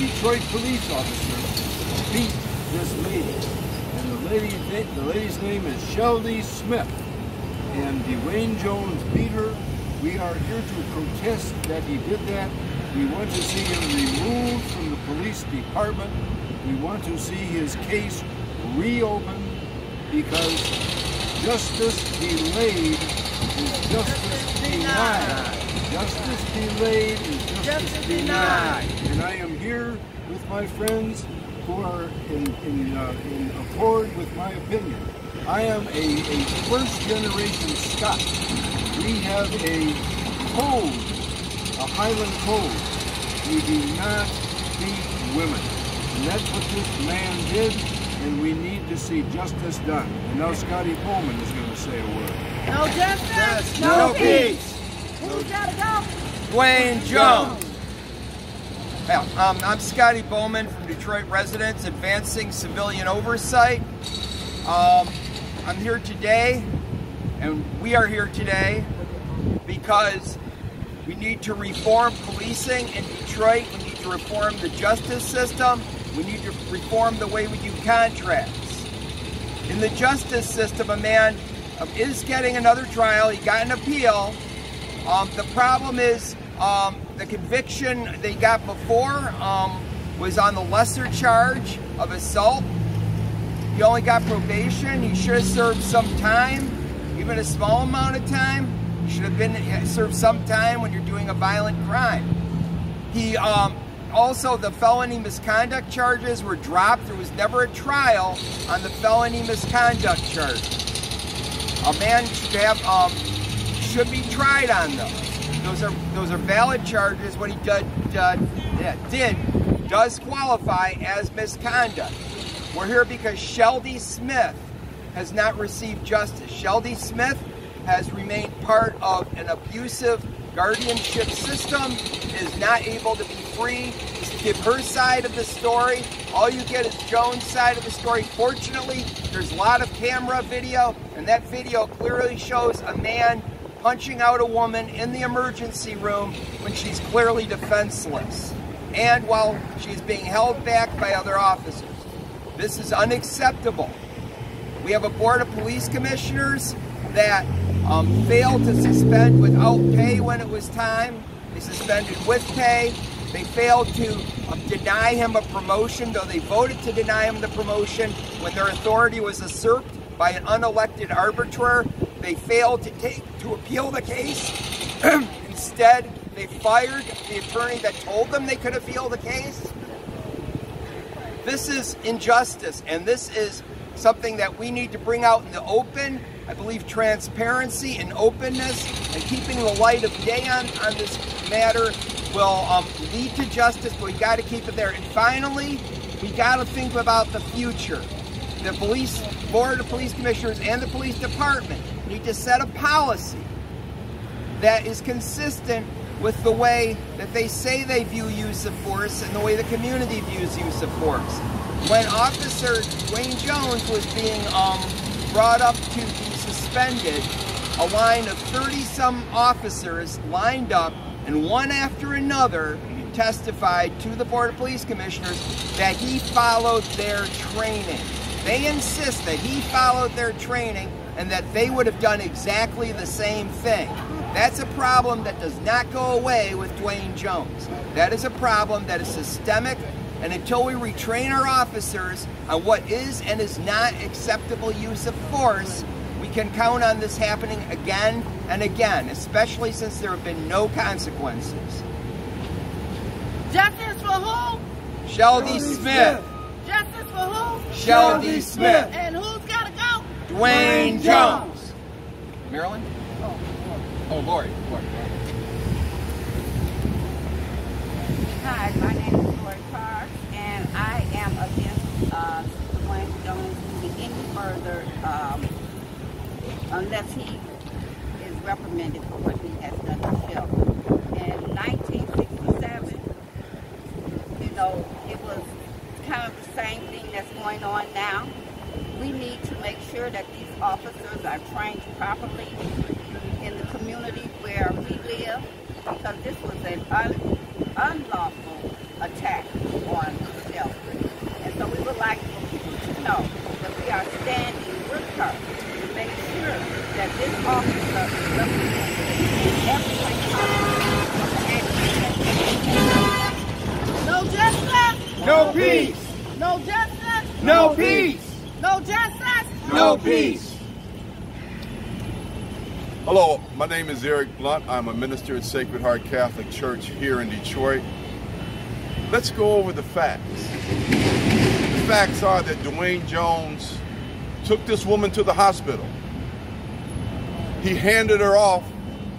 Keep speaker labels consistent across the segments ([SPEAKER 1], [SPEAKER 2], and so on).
[SPEAKER 1] Detroit police officer beat this lady. And the lady's name is Sheldy Smith. And DeWayne Jones beat her. We are here to protest that he did that. We want to see him removed from the police department. We want to see his case reopened, because justice delayed is justice denied. Justice delayed is justice denied. And I am here with my friends who are in accord with my opinion. I am a first-generation Scot. We have a code, a Highland code. We do not beat women. And that's what this man did, and we need to see justice done. And now Scotty Bowman is going to say a word.
[SPEAKER 2] No justice,
[SPEAKER 3] no peace.
[SPEAKER 2] Who's got to go?
[SPEAKER 3] DeWayne Jones. I'm Scotty Bowman from Detroit Residents Advancing Civilian Oversight. I'm here today, and we are here today because we need to reform policing in Detroit. We need to reform the justice system. We need to reform the way we do contracts. In the justice system, a man is getting another trial. He got an appeal. The problem is the conviction they got before was on the lesser charge of assault. He only got probation. He should have served some time, even a small amount of time. He should have been served some time when you're doing a violent crime. He also, the felony misconduct charges were dropped. There was never a trial on the felony misconduct charges. A man should be tried on those. Those are valid charges. What he did does qualify as misconduct. We're here because Sheldy Smith has not received justice. Sheldy Smith has remained part of an abusive guardianship system, is not able to be free to give her side of the story. All you get is Jones' side of the story. Fortunately, there's a lot of camera video, and that video clearly shows a man punching out a woman in the emergency room when she's clearly defenseless, and while she's being held back by other officers. This is unacceptable. We have a board of police commissioners that failed to suspend without pay when it was time. They suspended with pay. They failed to deny him a promotion, though they voted to deny him the promotion when their authority was usurped by an unelected arbiter. They failed to appeal the case. Instead, they fired the attorney that told them they could appeal the case. This is injustice, and this is something that we need to bring out in the open. I believe transparency and openness and keeping the light of day on this matter will lead to justice, but we got to keep it there. And finally, we got to think about the future. The board of police commissioners and the police department need to set a policy that is consistent with the way that they say they view use of force and the way the community views use of force. When Officer DeWayne Jones was being brought up to be suspended, a line of 30-some officers lined up, and one after another testified to the Board of Police Commissioners that he followed their training. They insist that he followed their training and that they would have done exactly the same thing. That's a problem that does not go away with DeWayne Jones. That is a problem that is systemic, and until we retrain our officers on what is and is not acceptable use of force, we can count on this happening again and again, especially since there have been no consequences.
[SPEAKER 2] Justice for who?
[SPEAKER 3] Sheldy Smith.
[SPEAKER 2] Justice for who?
[SPEAKER 3] Sheldy Smith.
[SPEAKER 2] And who's got to go?
[SPEAKER 3] DeWayne Jones. Marilyn? Oh, Lori.
[SPEAKER 4] Hi, my name is Lori Carr, and I am against DeWayne Jones moving any further unless he is reprimanded for what he has done to Shelby. In 1967, it was kind of the same thing that's going on now. We need to make sure that these officers are trained properly in the community where we live, because this was an unlawful attack on
[SPEAKER 3] No peace.
[SPEAKER 2] No justice.
[SPEAKER 3] No peace.
[SPEAKER 2] No justice.
[SPEAKER 3] No peace.
[SPEAKER 5] Hello, my name is Eric Blunt. I'm a minister at Sacred Heart Catholic Church here in Detroit. Let's go over the facts. The facts are that DeWayne Jones took this woman to the hospital. He handed her off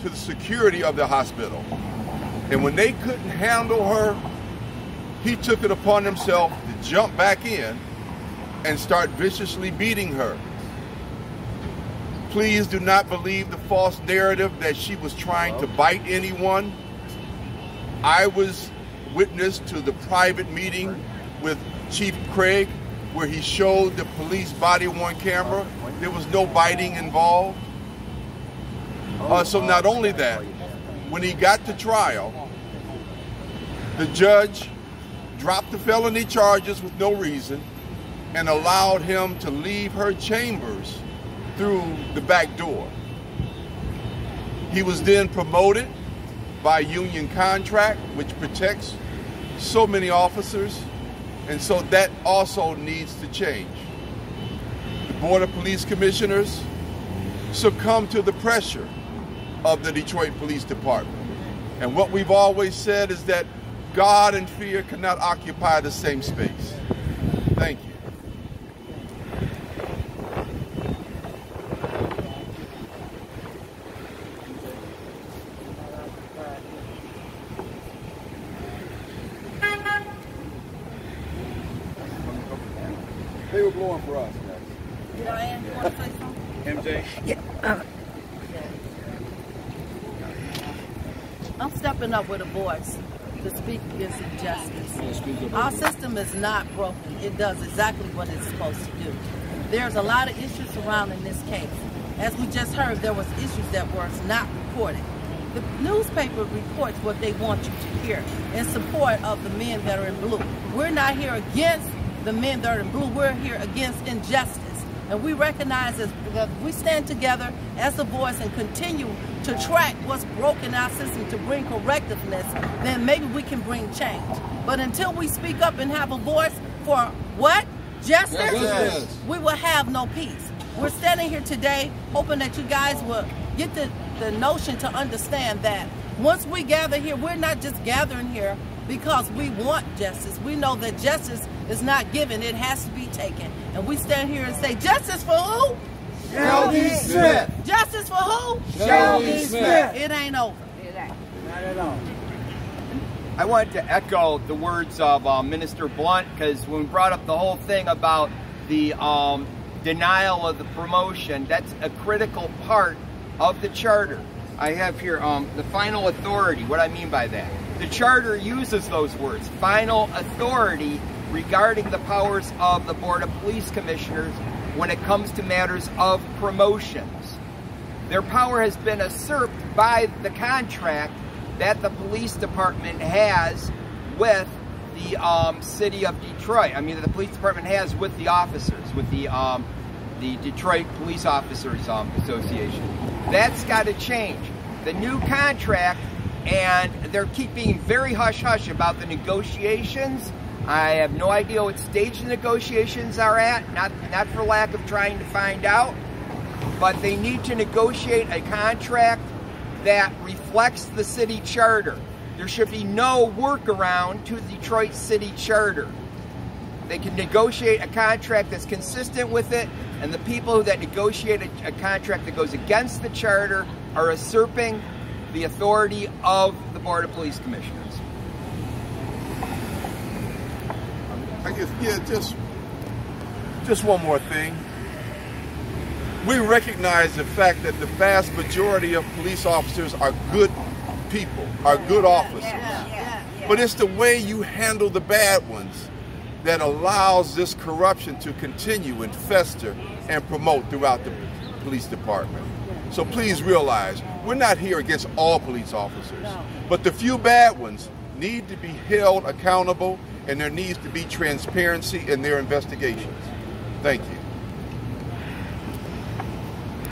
[SPEAKER 5] to the security of the hospital. And when they couldn't handle her, he took it upon himself to jump back in and start viciously beating her. Please do not believe the false narrative that she was trying to bite anyone. I was witness to the private meeting with Chief Craig where he showed the police body-worn camera. There was no biting involved. So not only that, when he got to trial, the judge dropped the felony charges with no reason and allowed him to leave her chambers through the back door. He was then promoted by union contract, which protects so many officers, and so that also needs to change. The Board of Police Commissioners succumbed to the pressure of the Detroit Police Department. And what we've always said is that God and fear cannot occupy the same space. Thank you. They were blowing for us, guys.
[SPEAKER 2] Diane, you want to say something?
[SPEAKER 5] MJ?
[SPEAKER 2] Yeah. I'm stepping up with a voice to speak against injustice. Our system is not broken. It does exactly what it's supposed to do. There's a lot of issues surrounding this case. As we just heard, there was issues that were not reported. The newspaper reports what they want you to hear in support of the men that are in blue. We're not here against the men that are in blue. We're here against injustice. And we recognize that we stand together as a voice and continue to track what's broken in our system to bring correctiveness, then maybe we can bring change. But until we speak up and have a voice for what? Justice?
[SPEAKER 5] Yes.
[SPEAKER 2] We will have no peace. We're standing here today hoping that you guys will get the notion to understand that once we gather here, we're not just gathering here because we want justice. We know that justice is not given, it has to be taken. And we stand here and say, justice for who?
[SPEAKER 3] Sheldy Smith.
[SPEAKER 2] Justice for who?
[SPEAKER 3] Sheldy Smith.
[SPEAKER 2] It ain't over.
[SPEAKER 4] It ain't.
[SPEAKER 3] Not at all. I wanted to echo the words of Minister Blunt, because when we brought up the whole thing about the denial of the promotion, that's a critical part of the charter. I have here the final authority. What I mean by that, the charter uses those words, final authority, regarding the powers of the Board of Police Commissioners when it comes to matters of promotions. Their power has been usurped by the contract that the police department has with the city of Detroit. I mean, the police department has with the officers, with the Detroit Police Officers Association. That's got to change. The new contract, and they're keeping very hush-hush about the negotiations. I have no idea what stage the negotiations are at, not for lack of trying to find out, but they need to negotiate a contract that reflects the city charter. There should be no workaround to the Detroit City Charter. They can negotiate a contract that's consistent with it, and the people that negotiate a contract that goes against the charter are usurping the authority of the Board of Police Commissioners.
[SPEAKER 5] I guess, yeah, just one more thing. We recognize the fact that the vast majority of police officers are good people, are good officers. But it's the way you handle the bad ones that allows this corruption to continue and fester and promote throughout the police department. So please realize, we're not here against all police officers, but the few bad ones need to be held accountable, and there needs to be transparency in their investigations. Thank you.